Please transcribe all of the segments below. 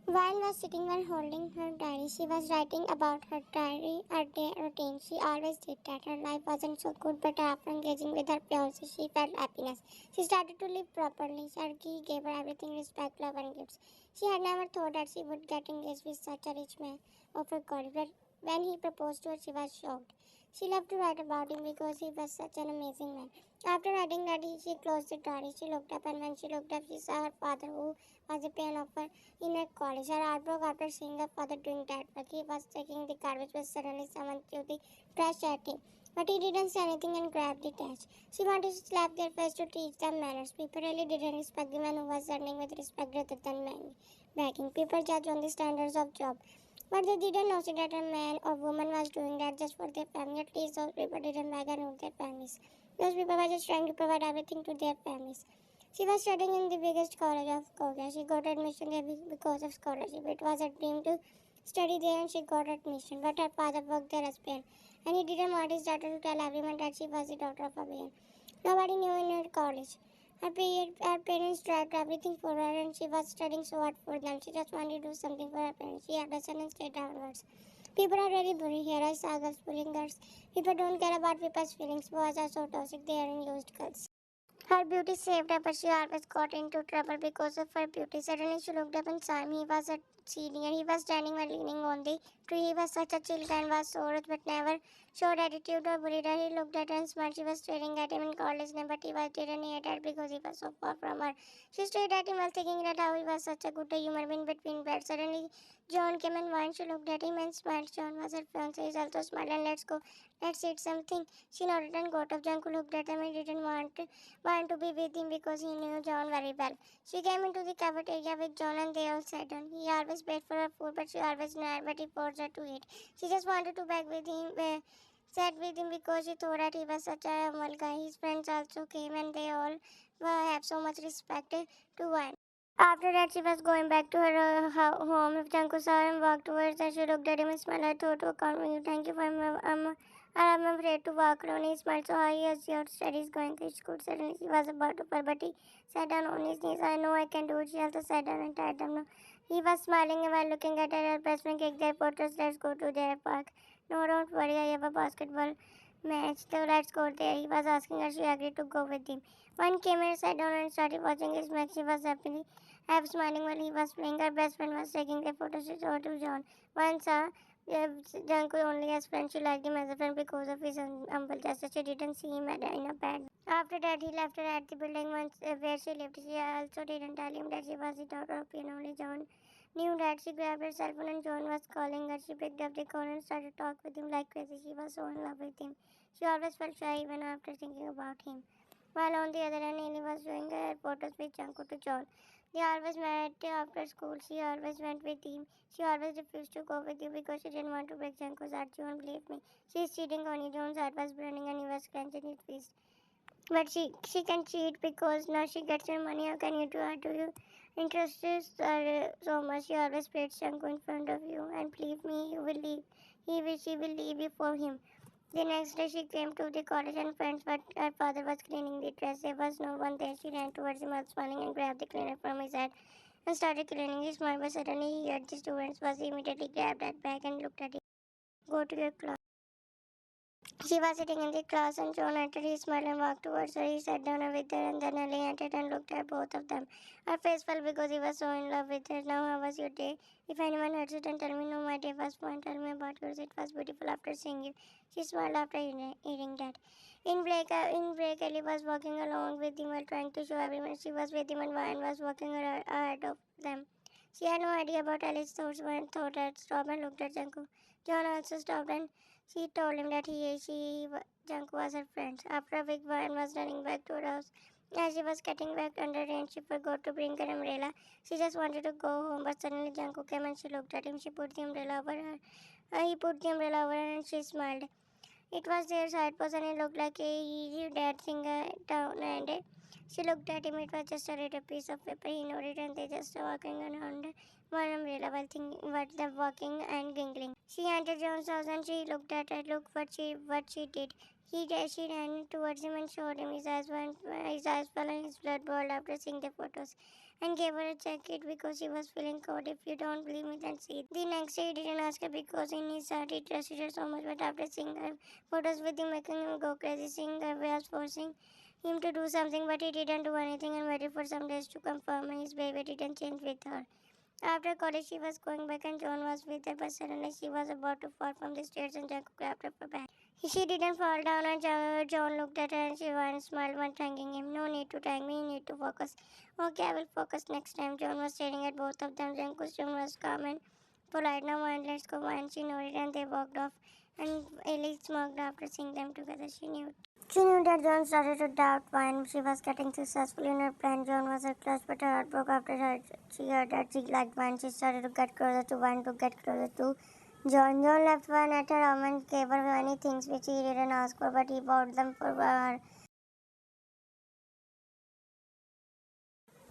While was sitting while holding her diary, she was writing about her diary, her day routine. She always did that. Her life wasn't so good, but after engaging with her fiance, she felt happiness. She started to live properly. Sergei gave her everything respect, love, and gifts. She had never thought that she would get engaged with such a rich man of her college, but when he proposed to her, she was shocked. She loved to write about him because he was such an amazing man. After writing that, she closed the diary. She looked up, and when she looked up, she saw her father, who was a pianist in her college. Her heart broke after seeing her father doing that work. He was taking the garbage, but suddenly someone threw the trash at him. But he didn't say anything and grabbed the trash. She wanted to slap their face to teach them manners. People really didn't respect the man who was earning with respect rather than begging. People judge on the standards of job. But they didn't know that a man or woman was doing that just for their family. At least those people didn't beg and ruin their families. Those people were just trying to provide everything to their families. She was studying in the biggest college of Korea. She got admission there because of scholarship. It was a dream to study there and she got admission. But her father worked there as pen. And he didn't want his daughter to tell everyone that she was the daughter of a pen. Nobody knew in her college. Her parents tried everything for her and she was studying so hard for them. She just wanted to do something for her parents. She had a son and stayed downwards. People are really bully here. I saw girls bullying girls. People don't care about people's feelings. Boys are so toxic. They are used girls. Her beauty saved her, but she always got into trouble because of her beauty. Suddenly, she looked up and saw him. He was a senior. He was standing while leaning on the tree. He was such a chill guy and was so rude, but never showed attitude or bullied her. He looked at her and smiled. She was staring at him and called his name, but he didn't hear that because he was so far from her. She stared at him while thinking that how he was such a good human being between bed. Suddenly, John came and whined. She looked at him and smiled. John was her fiance. He also smiled and let's go. Let's eat something. She nodded and got up. Janku looked at him and didn't want to be with him because he knew John very well. She came into the cafeteria with John and they all sat down. He always paid for her food, but she always denied, but he forced her to eat. She just wanted to beg with him, sat with him because she thought that he was such a humble guy. His friends also came and they all have so much respect to one. After that, she was going back to her home. If Janku saw him walk towards her, she looked at him and smiled. I thought to account for you. Thank you for I'm afraid to walk alone. He smiled. So how is your studies going? It's good. Suddenly he was about to fall, but he sat down on his knees. I know I can do it. She also sat down and tied them. No. He was smiling while looking at her. Her best friend kicked their photos. Let's go to their park. No, don't worry. I have a basketball match. So let's go there. He was asking her. She agreed to go with him. One came and sat down and started watching his match. She was happily half smiling while he was playing. Her best friend was taking their photos. She showed to John. One saw Janko only as friend. She liked him as a friend because of his humble gesture. She didn't see him in a bad. After that, he left her at the building once where she lived. She also didn't tell him that she was the daughter of piano. Only John knew that. She grabbed her cell phone and John was calling her. She picked up the call and started talking with him like crazy. She was so in love with him. She always felt shy even after thinking about him. While on the other hand, Neely was showing her photos with Janko to John. They always met after school. She always went with him. She always refused to go with you because she didn't want to break Janko's heart. You won't believe me. She is cheating on you. John's heart was burning and he was clenching his fist. But she can cheat because now she gets your money. How can you do her? Do you interest her so much? She always plays Janko in front of you. And believe me, you will leave. She will leave you for him. The next day she came to the college and friends, but her father was cleaning the dress. There was no one there. She ran towards him, all smiling, and grabbed the cleaner from his head and started cleaning his mind. But suddenly he heard the students was immediately grabbed that bag and looked at it. Go to your class. She was sitting in the class and John entered. He smiled and walked towards her. He sat down with her and then Ali entered and looked at both of them. Her face fell because he was so in love with her. Now, how was your day? If anyone hurts you, then tell me. No, my day was fine. Tell me about yours. It was beautiful after seeing you. She smiled after hearing that. In break, Ellie was walking along with him while trying to show everyone she was with him, and Ryan was walking ahead of them. She had no idea about Ellie's thoughts when thought had stopped and looked at Janko. John also stopped and she told him that Junk was her friend. After a week, Vine was running back to her house. As she was getting back under rain, she forgot to bring her umbrella. She just wanted to go home, but suddenly Janko came and she looked at him. She put the umbrella over her. He put the umbrella over her and she smiled. It was their side post and it looked like a dead thing down and She looked at him. It was just a little piece of paper. He nodded and they just walking around one umbrella while thinking what the walking and giggling. She entered John's house and she looked at her. Look what she did. She ran towards him and showed him his eyes fell and his blood boiled after seeing the photos and gave her a jacket because she was feeling cold. If you don't believe me, then see. The next day he didn't ask her because in his heart he trusted her so much, but after seeing her photos with him making him go crazy, seeing her was forcing him to do something, but he didn't do anything and waited for some days to confirm and his behavior didn't change with her. After college, she was going back and John was with her, but suddenly she was about to fall from the stairs and Jacob grabbed her back. She didn't fall down and John looked at her and she smiled when thanking him. No need to thank me, you need to focus. Okay, I will focus next time. John was staring at both of them. Jungkook's John was calm and polite. Now and let's go. And she nodded and they walked off. And Ellie smirked after seeing them together. She knew that John started to doubt when she was getting successful in her plan. John was her crush, but her heart broke after she heard that she liked Wine. She started to get closer to Wine to get closer to John. John left Wine at her home and gave her many things which he didn't ask for, but he bought them for her.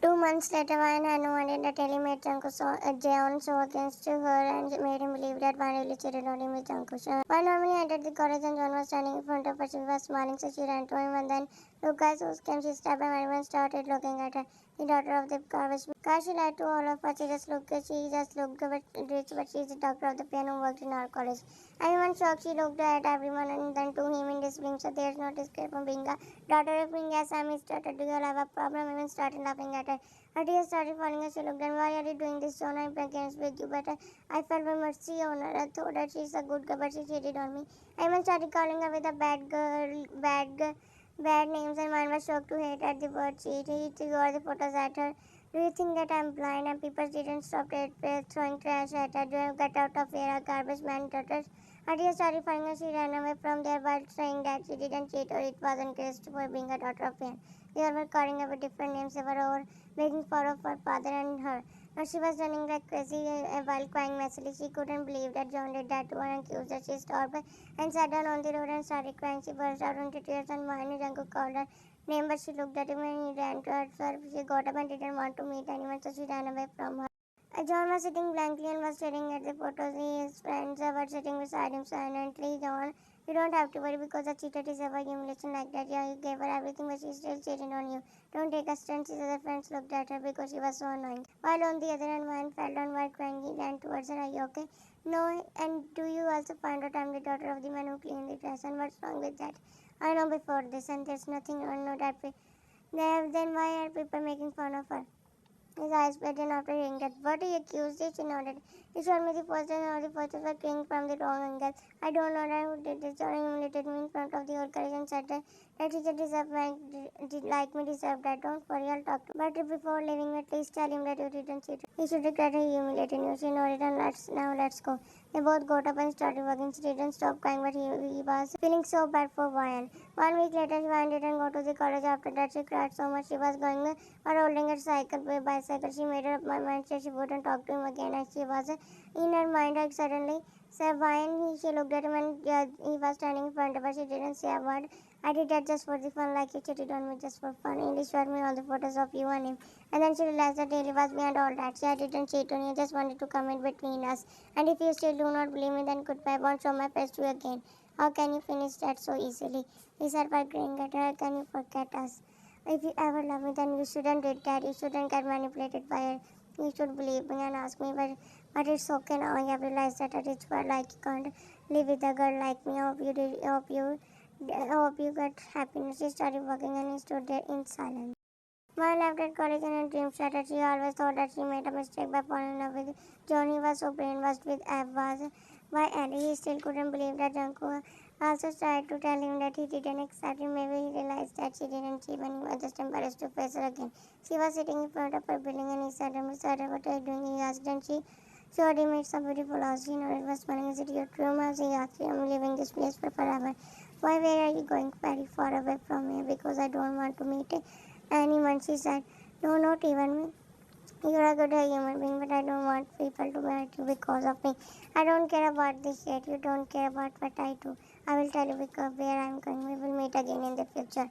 2 months later, Ryan had no idea that Ellie made Jeon so against her and made him believe that Ryan really cheated on him with Jungkook. Ryan normally entered the college and John was standing in front of her. She was smiling, so she ran to him and then, look guys, who came? She stopped and everyone started looking at her. The daughter of the garbage car. She lied to all of us. She just looked rich, but she's the doctor of the piano who worked in our college. Everyone shocked. She looked at everyone and then to him in disbelief. So there's no escape from being a daughter of being a Sammy started. Do you all have a problem? Everyone started laughing at her. Her tears started falling as she looked and why are you doing this, John? I'm against with you, but I felt my mercy on her. I thought that she's a good girl, but she cheated on me. Everyone started calling her with a bad names, and mine was shocked to hate at the word cheat. He threw all the photos at her. Do you think that I'm blind? And people didn't stop throwing trash at her. Do you get out of here, a garbage man daughters? Her tears started falling and she ran away from there while saying that she didn't cheat or it wasn't cursed for being a daughter of him. They all were calling her with different names. They were all making fun of her father and her. Now she was running like crazy while crying messily. She couldn't believe that John did that to her and accused her. She stopped and sat down on the road and started crying. She burst out into tears and whined. Junko called her name, but she looked at him and he ran to her. So she got up and didn't want to meet anyone, so she ran away from her. John was sitting blankly and was staring at the photos. His friends were sitting beside him silently. John, you don't have to worry because a cheater deserves a humiliation like that. Yeah, you gave her everything, but she still cheated on you. Don't take a stand. His other friends looked at her because she was so annoying. While on the other hand, one fell down while crying. He ran towards her. Are you okay? No, and do you also find out I'm the daughter of the man who cleaned the dress? And what's wrong with that? I know before this, and there's nothing wrong. No, that then why are people making fun of her? His eyes brightened after hearing that. What he accused it, she nodded. He showed me the photos and all the photos were taken from the wrong angle. I don't know who did this or humiliated me in front of the whole college and said that teacher like me deserved that. Don't worry, I'll talk to him. But before leaving, at least tell him that you didn't cheat. He should regret he humiliated you. She nodded and let's go. They both got up and started walking. She didn't stop crying, but he was feeling so bad for Ryan. 1 week later, Ryan didn't go to the college. After that, she cried so much she was going or holding her bicycle. She made up her mind that she wouldn't talk to him again as she was in her mind. Like suddenly, she looked at him and he was standing in front of her. She didn't say a word. I did that just for the fun, like you cheated on me just for fun. He showed me all the photos of you and him. And then she realized that Haley was beyond all that. She didn't cheat on you, just wanted to come in between us. And if you still do not believe me, then goodbye. I won't show my face to you again. How can you finish that so easily? He said by grinning at her. How can you forget us? If you ever love me, then you shouldn't do that. You shouldn't get manipulated by her. You should believe me and ask me. But it's okay now. I have realized that a rich boy like you can't live with a girl like me. I hope you got happiness. She started walking and he stood there in silence. While left at college and her dreams shattered, she always thought that she made a mistake by falling in love with John. He was so brainwashed with Eve by Ellie. He still couldn't believe that Junko also tried to tell him that he didn't accept him. Maybe he realized that she didn't cheat and he was just embarrassed to face her again. She was sitting in front of her building and he said, "Sorry, what are you doing?" He asked and she showed him it's a beautiful house. He nodded, was smiling. Is it your dream house? He asked, I'm leaving this place for forever. Why, where are you going? Very far away from here because I don't want to meet anyone, she said. No, not even me. You're a good human being, but I don't want people to hate you because of me. I don't care about this yet. You don't care about what I do. I will tell you because where I'm going. We will meet again in the future.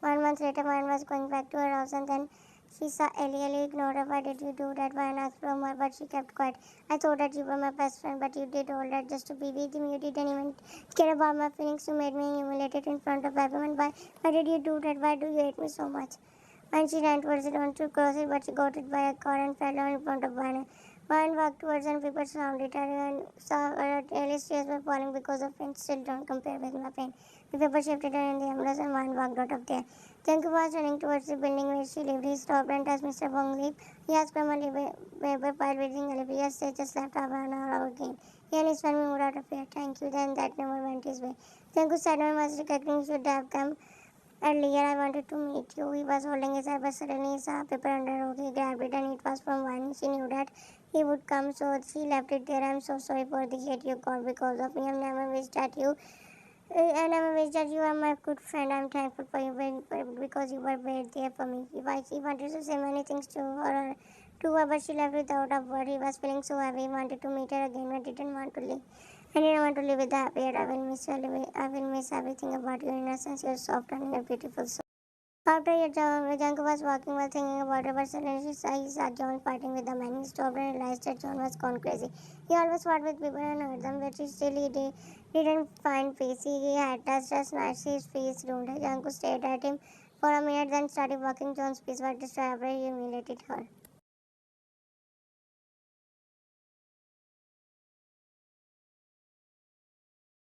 1 month later, Mine was going back to her house and then she saw Ellie. Ellie ignored her. Why did you do that? Mine asked from her, but she kept quiet. I thought that you were my best friend, but you did all that just to be with him. You didn't even care about my feelings. You made me humiliated in front of everyone. Why did you do that? Why do you hate me so much? And she ran towards it, wanted to cross it, but she got hit by a car and fell down in front of Vine. Vine walked towards her and people surrounded her and saw her Ellie's tears were falling because of pain. Still don't compare with my pain. The paper shifted her in the ambulance and Vine walked out of there. Janku was running towards the building where she lived. He stopped and asked Mr. Bong leave. He asked from a paper pile waiting a little. Yes, they just left half an hour again. He and his family moved out of here. Thank you. Then that never went his way. Janku said one was reckoning should have come earlier. I wanted to meet you. He was holding his eye, but suddenly he saw a paper under a rock. He grabbed it and it was from Vine. She knew that he would come, so she left it there. I'm so sorry for the hate you got because of me. I've never wished that you. I never wished that you are my good friend. I'm thankful for you because you were there for me. He wanted to say many things to her, but she left without a word. He was feeling so heavy. He wanted to meet her again, but didn't want to leave. I didn't want to live with the happy head. I will miss everything about your innocence, your soft and your beautiful soul. After Janko was walking while thinking about her, but suddenly he saw John fighting with the man. He stopped and realized that John was gone crazy. He always fought with people and hurt them, but didn't find peace. He had just smashed his face wound. Janko stared at him for a minute, then started walking. John's peace was destroyed after he humiliated her.